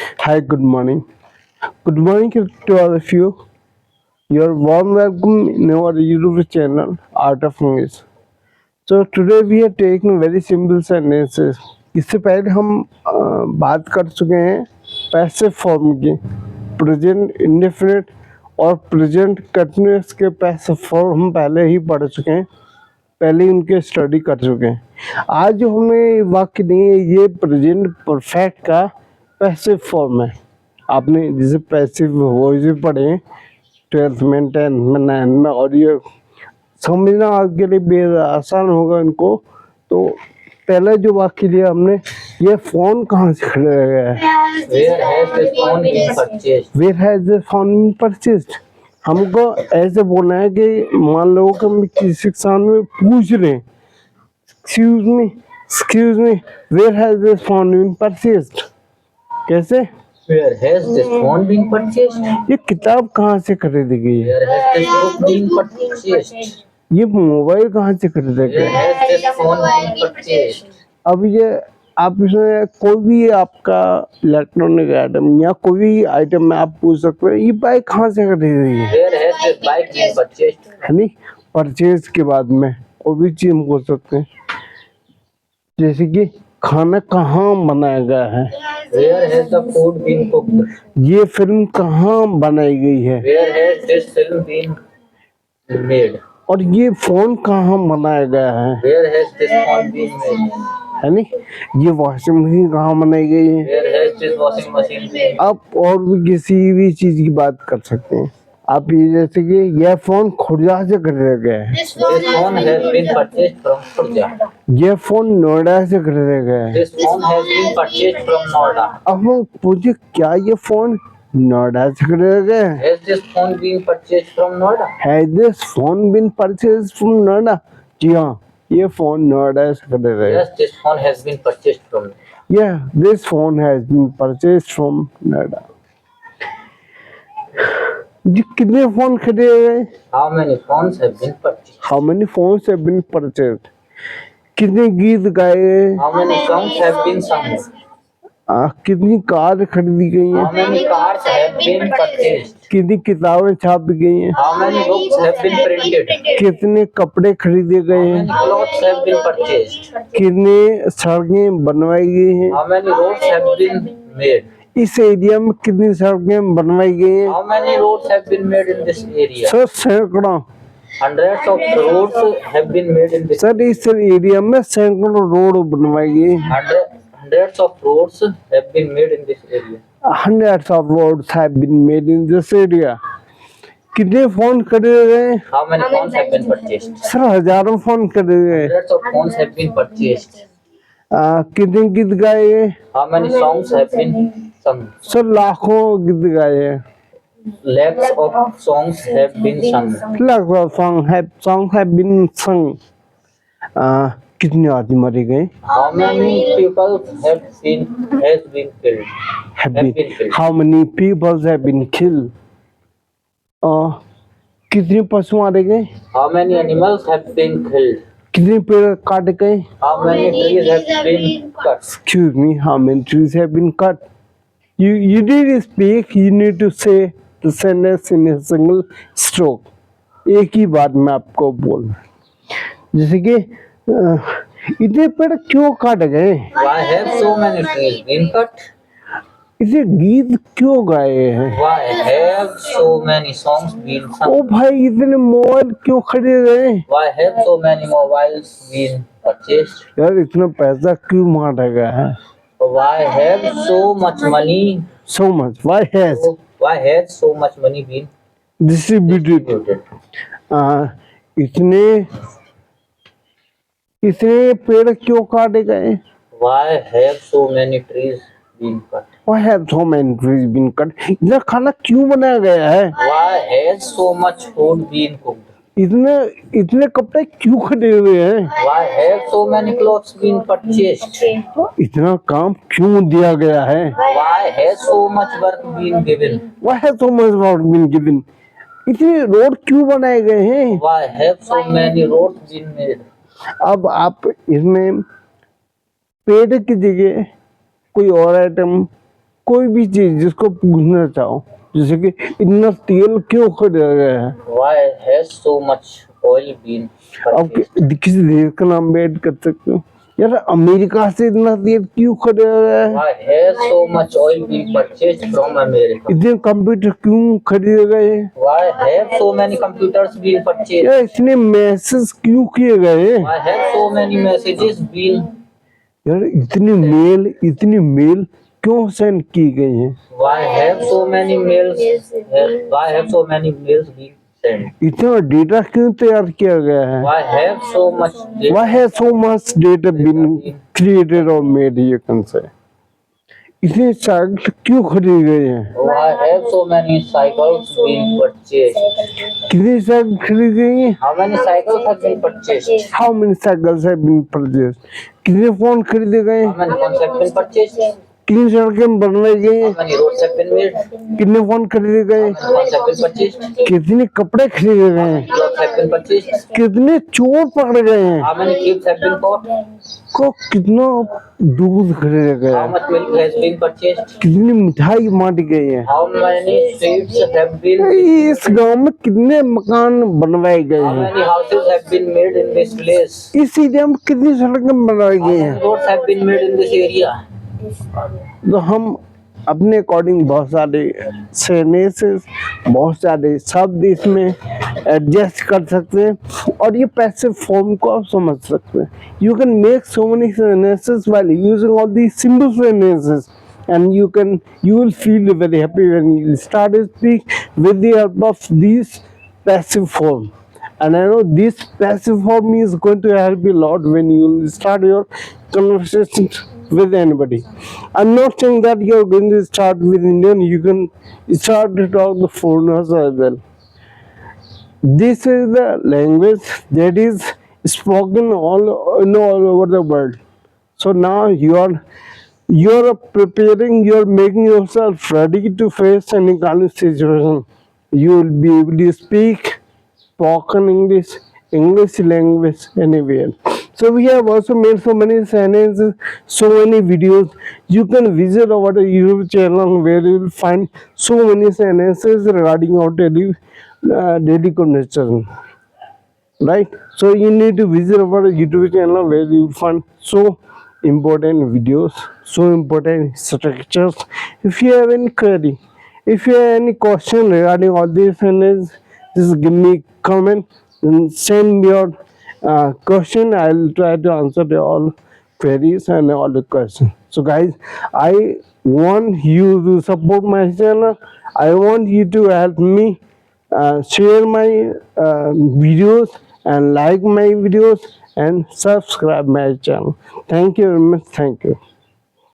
Hi, good morning. Good morning to all of you. You're warm welcome in our YouTube channel, Art of English. So today we are taking very simple sentences. इससे पहले हम बात कर चुके हैं passive form की, present indefinite और present continuous के पैसिव फॉर्म हम पहले ही पढ़ चुके हैं, पहले ही उनके स्टडी कर चुके हैं। आज जो हमें वाक्य नहीं है, ये प्रेजेंट परफेक्ट का पैसिव फॉर्म है। आपने जैसे पैसिव वॉइस भी पढ़े 12th में, 10th में, 9th में, और ये समझना आपके लिए बेहद आसान होगा इनको। तो पहले जो वाक्य लिया हमने, ये फोन कहाँ से खरीदा गया है? Where has this phone been purchased? Where has this phone been purchased? हमको ऐसे बोलना है कि मान लो कि हम किसी के सामने पूछ रहे हैं, excuse me, where has this phone been purchased? कैसे? Where has this phone been purchased? ये किताब कहाँ से खरीदी गई है? Where has this book been purchased? ये मोबाइल कहाँ से खरीदा Where गया है? has this phone been purchased? अब ये आप इसमें कोई भी आपका इलेक्ट्रॉनिक आइटम या कोई भी आइटम में आप पूछ सकते हैं, ये बाइक कहाँ से खरीदी गई है? Where has this bike been purchased? है नहीं, परचेज के बाद में कोई भी चीज हम बोल सकते हैं, जैसे कि खाना कहाँ बनाया गया है, Where has the food been cooked? ये फिल्म कहाँ बनाई गई है, Where has this film been made? और ये फोन कहाँ बनाया गया है, Where has this phone been made? है नहीं, ये वॉशिंग मशीन कहाँ बनाई गई है। Where has this washing machine been? आप और भी किसी भी चीज की बात कर सकते हैं। आप ये जैसे कि यह फोन खुर्जा से खरीदा गया है, This phone has been purchased from Khurja. यह फोन नोएडा से खरीदा गया है। This phone has been purchased from Noida. अब हम पूछे क्या ये फोन नोएडा से खरीदा गया है? Has this phone been purchased from Noida? Has this phone been purchased from Noida? जी हाँ, ये फोन नोएडा से खरीदा गया है। Yes, this phone has been purchased from. Yeah, this phone has been purchased from Noida. जी कितने फोन खरीदे गए? How many phones have been purchased? How many phones have been purchased? कितने गीत गाए गए? How many songs have been sung? कितनी car खरीदी गई हैं? How many cars have been purchased? कितनी किताबें छापी गई हैं? How many books have been printed? कितने कपड़े खरीदे गए How हैं? many clothes have been purchased? कितने सड़कें बनवाई गई हैं? How many roads have been made? इस एरिया में कितनी सड़कें बनवाई गई हैं? How many roads have been made in this area? Sir सैकड़ों। Hundreds of roads have been made in this. Sir इस एरिया में सैकड़ों रोड बनवाई गई हैं। Hundreds of roads have been made in this area. Hundreds of roads have been made in this area. कितने phone खरीदे गए? How many phones have been purchased? Sir हजारों फोन खरीदे गए। Hundreds of phones have been purchased. कितने गीत गाए गए? How many songs have been sung? Sir लाखों गीत गाए हैं। Lakhs of songs have been sung. Lakhs of songs have been sung. कितने आदमी मारे गए? How many people has been killed? How many people have been killed? कितने पशु मारे गए? How many animals have been killed? कितने पेड़ काटे गए? How many trees have been cut? Excuse me, how many trees have been cut? You did speak. You need to say the sentence in a single stroke. एक ही बार में आपको बोलना, जैसे कि इतने पेड़ क्यों काटे गए? Why have so many trees been cut? इसे गीत क्यों गाए हैं? Why have so many songs been O sung? भाई इतने मोबाइल क्यों खरीदे गए? Why have so many mobiles been purchased? यार इतना पैसा क्यों मारा गया है? Why have so much money? So much. Why has so much money been Distributed. distributed? इतने पेड़ क्यों काटे गए? Why have so many trees been cut? Why have so many trees been cut? इतना खाना क्यों बनाया गया है? Why has so much food been cooked? इतने कपड़े क्यों खरीदे हुए हैं? Why have so many clothes been purchased? इतना काम क्यों दिया गया है? Why has so much work been given? Why has so much work been given? इतने रोड क्यों बनाए गए हैं? Why have so many roads been made? अब आप इसमें पेड़ की जगह कोई और आइटम कोई भी चीज जिसको पूछना चाहो, जैसे कि इतना तेल क्यों खरीदा गया है, Why has so much oil been आप purchased? किसी देश का नाम भी ऐड कर सकते हो। यार अमेरिका से इतना तेल क्यों खरीदा गया है, Why has so much oil been purchased from America? इतने कंप्यूटर क्यों खरीदे गए हैं, Why have so many computers been purchased? यार इतने मैसेज क्यों किए गए हैं, Why have so many messages been? यार इतनी मेल क्यों सेंड की गई हैं, Why have so many mails? Why have so many mails been sent? इतना डेटा क्यों तैयार किया गया है, Why have so much data? why has so much data been created or made, you can say, इतने साइकिल क्यों खरीदे गए हैं, Why have so many cycles been purchased? कितनी साइकिल खरीदी गई हैं, How many cycles have been purchased? how many cycles have been purchased, कितने फोन खरीदे गए How हैं, many phones have been purchased? कितनी सड़कें बनवाई गई हैं, How many roads have been made? कितने फोन खरीदे गए, How many phones have been purchased? कितने कपड़े खरीदे गए हैं, Clothes have been purchased? कितने चोर पकड़े गए हैं, How many thieves have been caught? को कितना दूध खरीदे गए How हैं, much milk has been purchased? कितनी मिठाई बांटी गई है, How many sweets have been? इस गांव में कितने मकान बनवाए गए How हैं, many houses have been made in this place? इस एरिया में कितनी सड़कें बनवाई How गई many हैं, roads have been made in this area? तो हम अपने अकॉर्डिंग बहुत सारे सेनेसेस, बहुत सारे शब्द इसमें एडजस्ट कर सकते हैं और ये पैसिव फॉर्म को आप समझ सकते हैं। You can make so many sentences while using all the simple sentences and you will feel very happy when you start to speak with the help of this passive form. And I know this passive form is going to help you a lot when you start your conversation with anybody. I'm not saying that you're going to start with Indian, you can start to talk the foreigners as well. This is the language that is spoken all over the world. So now you're preparing, you're making yourself ready to face any kind of situation. You will be able to speak spoken English language anywhere. So we have also made so many sentences, so many videos. You can visit our YouTube channel where you will find so many sentences regarding our daily conversation. Right? So you need to visit our YouTube channel where you will find so important videos, so important structures. If you have any query, if you have any question regarding all these sentences, just give me comment and send me your question. I'll try to answer all queries and all the questions. So guys, I want you to support my channel. I want you to help me share my videos and like my videos and subscribe my channel. Thank you very much. Thank you.